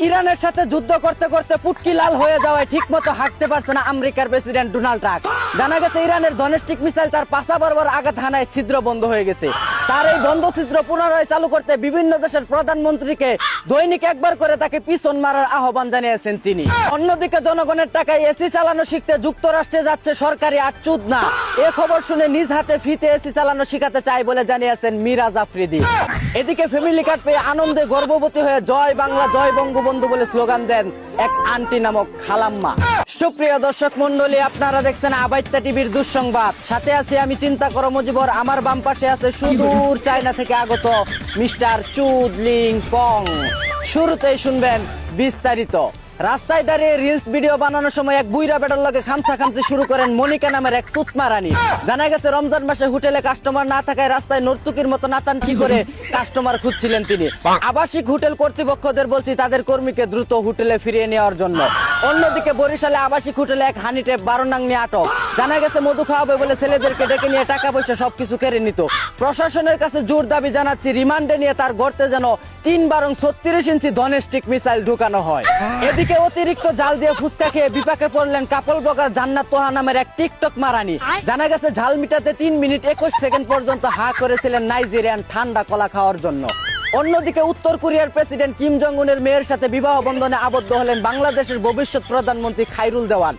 ইরানের সাথে যুদ্ধ করতে করতে পুটকি লাল হয়ে যাওয়ায় ঠিকমতো হাঁটতে পারছে না আমেরিকার প্রেসিডেন্ট ডোনাল্ড ট্রাম্প। জানা গেছে ইরানের ডোমেস্টিক মিসাইল তার পাশা বরাবর আঘাত হানায় ছিদ্র বন্ধ হয়ে গেছে। তার এই বন্ধ ছিদ্র পুনরায় চালু করতে বিভিন্ন দেশের প্রধানমন্ত্রীকে দৈনিক একবার করে তাকে পিছন মারার আহ্বান জানিয়েছেন তিনি। অন্যদিকে জনগণের টাকায় এসি চালানো শিখতে যুক্তরাষ্ট্রে যাচ্ছে সরকারি আটচুদনা। এ খবর শুনে নিজ হাতে ফ্রিতে এসি চালানো শিখাতে চায় বলে জানিয়েছেন মিরাজ আফ্রিদি। এদিকে ফ্যামিলি কার্ড পেয়ে আনন্দে গর্ভবতী হয়ে জয় বাংলা জয় বঙ্গবন্ধু বলে স্লোগান দেন এক আন্টি নামক খালাম্মা। সুপ্রিয় দর্শক মন্ডলী, আপনারা দেখছেন আবাইত্তা টিভির দুঃসংবাদ। সাথে আছি আমি চিন্তা করো মুজিবর। আমার বাম পাশে আছে সুদূর চায়না থেকে আগত মিস্টার চুদলিং পং। শুরুতেই শুনবেন বিস্তারিত। রাস্তায় দাঁড়িয়ে রিলস ভিডিও বানানোর সময় এক বুইরা বেটার লগে খামচি শুরু করেন মনিকা নামের এক সুতমা রানী। জানা গেছে রমজান মাসে হোটেলে কাস্টমার না থাকায় রাস্তায় নর্তুকির মতো নাচানচি করে কাস্টমার খুঁজছিলেন তিনি। আবাসিক হোটেল কর্তৃপক্ষদের বলছি তাদের কর্মীকে দ্রুত হোটেলে ফিরিয়ে নেওয়ার জন্য। অন্যদিকে বরিশালে আবাসিক হোটেলে এক হানি ট্যাপ 12 নং নিয়ে আটক। জানা গেছে মধু খাওয়াবে বলে ছেলেদেরকে ডেকে নিয়ে টাকা পয়সা সবকিছু কেড়ে নিত। প্রশাসনের কাছে জোর দাবি জানাচ্ছি রিমান্ডে নিয়ে তার গর্তে যেন 3/36 ইঞ্চি ডোমেস্টিক মিসাইল ঢুকানো হয়। এদিকে অতিরিক্ত জাল দিয়ে ফুচকা খেয়ে বিপাকে পড়লেন কাপল ব্লগার জান্নাত তোহা নামের এক টিকটক মারানি। জানা গেছে ঝাল মিটাতে 3 মিনিট 21 সেকেন্ড পর্যন্ত হা করেছিলেন নাইজেরিয়ান ঠান্ডা কলা খাওয়ার জন্য। অন্যদিকে উত্তর কোরিয়ার প্রেসিডেন্ট কিম জং উনের মেয়ের সাথে বিবাহ বন্ধনে আবদ্ধ হলেন বাংলাদেশের ভবিষ্যৎ প্রধানমন্ত্রী খায়রুল দেওয়ান।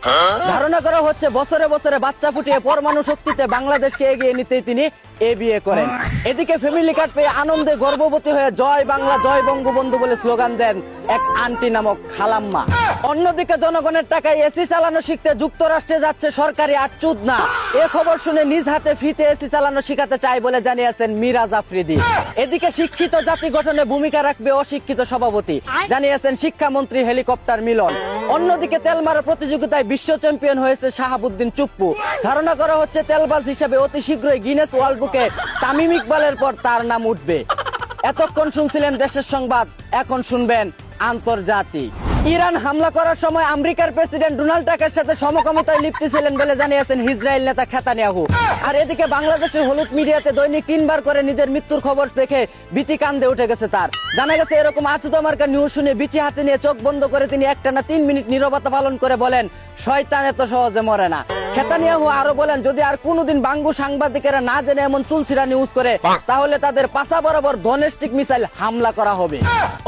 ধারণা করা হচ্ছে বছরে বছরে বাচ্চা ফুটিয়ে পরমাণু শক্তিতে বাংলাদেশকে এগিয়ে নিতেই তিনি এ বিয়ে করেন। এদিকে ফ্যামিলি কার্ড পেয়ে আনন্দে গর্ভবতী হয়ে জয় বাংলা জয় বঙ্গবন্ধু বলে স্লোগান দেন এক আন্টি নামক খালাম্মা। অন্যদিকে জনগণের টাকায় এসি চালানো শিখতে যুক্তরাষ্ট্রে যাচ্ছে সরকারি আটচুদনা। এ খবর শুনে নিজ হাতে ফ্রিতে এসি চালানো শিখাতে চায় বলে জানিয়েছেন মিরাজ আফ্রিদি। এদিকে শিক্ষিত জাতি গঠনে ভূমিকা রাখবে অশিক্ষিত সভাপতি, জানিয়েছেন শিক্ষামন্ত্রী হেলিকপ্টার মিলন। অন্যদিকে তেলমারা প্রতিযোগিতায় বিশ্ব চ্যাম্পিয়ন হয়েছে শাহাবুদ্দিন চুপ্পু। ধারণা করা হচ্ছে তেলবাজ হিসেবে অতি শীঘ্রই গিনেস ওয়ার্ল্ড বুকে তামিম ইকবালের পর তার নাম উঠবে। এতক্ষণ শুনছিলেন দেশের সংবাদ, এখন শুনবেন আন্তর্জাতিক। ইরান হামলা করার সময় আমেরিকার প্রেসিডেন্ট ডোনাল্ড ট্রাম্পের সাথে সমকামিতায় লিপ্ত ছিলেন বলে জানিয়েছেন ইসরায়েল নেতা নেতানিয়াহু। আর এদিকে বাংলাদেশের হলুদ মিডিয়াতে দৈনিক 3 বার করে নিজের মৃত্যুর খবর দেখে বিচি কান্দে উঠে গেছে তার। জানা গেছে এরকম আচুদা মার্কা নিউজ শুনে বিচি হাতে নিয়ে চোখ বন্ধ করে তিনি একটানা 3 মিনিট নীরবতা পালন করে বলেন, শয়তান এত সহজে মরে না। নেতানিয়াহু আরো বলেন, যদি আর কোনোদিন বাঙ্গু সাংবাদিকেরা না জেনে এমন চুলছিরা নিউজ করে তাহলে তাদের পাশা বরাবর ডোমেস্টিক মিসাইল হামলা করা হবে।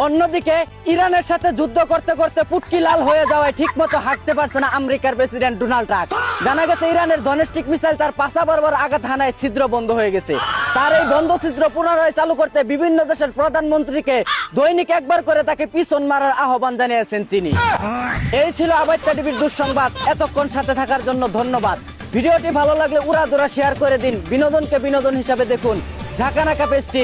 অন্যদিকে ইরানের সাথে যুদ্ধ করতে করতে পুটকি লাল হয়ে যাওয়ায় ঠিকমতো হাঁটতে পারছে না আমেরিকার প্রেসিডেন্ট ডোনাল্ড ট্রাম্প। জানা গেছে ইরানের ডোমেস্টিক মিসাইল তার পাশা বরাবর আঘাত হানায় ছিদ্র বন্ধ হয়ে গেছে। তার এই বন্ধ ছিদ্র পুনরায় চালু করতে বিভিন্ন দেশের প্রধানমন্ত্রীকে দৈনিক একবার করে তাকে পিছন মারার আহ্বান জানিয়েছেন তিনি। এই ছিল আবাইত্তা টিভির দুঃসংবাদ। এতক্ষণ সাথে থাকার জন্য ধন্যবাদ। ভিডিওটি ভালো লাগলে উড়াধুরা শেয়ার করে দিন। বিনোদনকে বিনোদন হিসাবে দেখুন। ঝাঁকানাকা পেস্টি।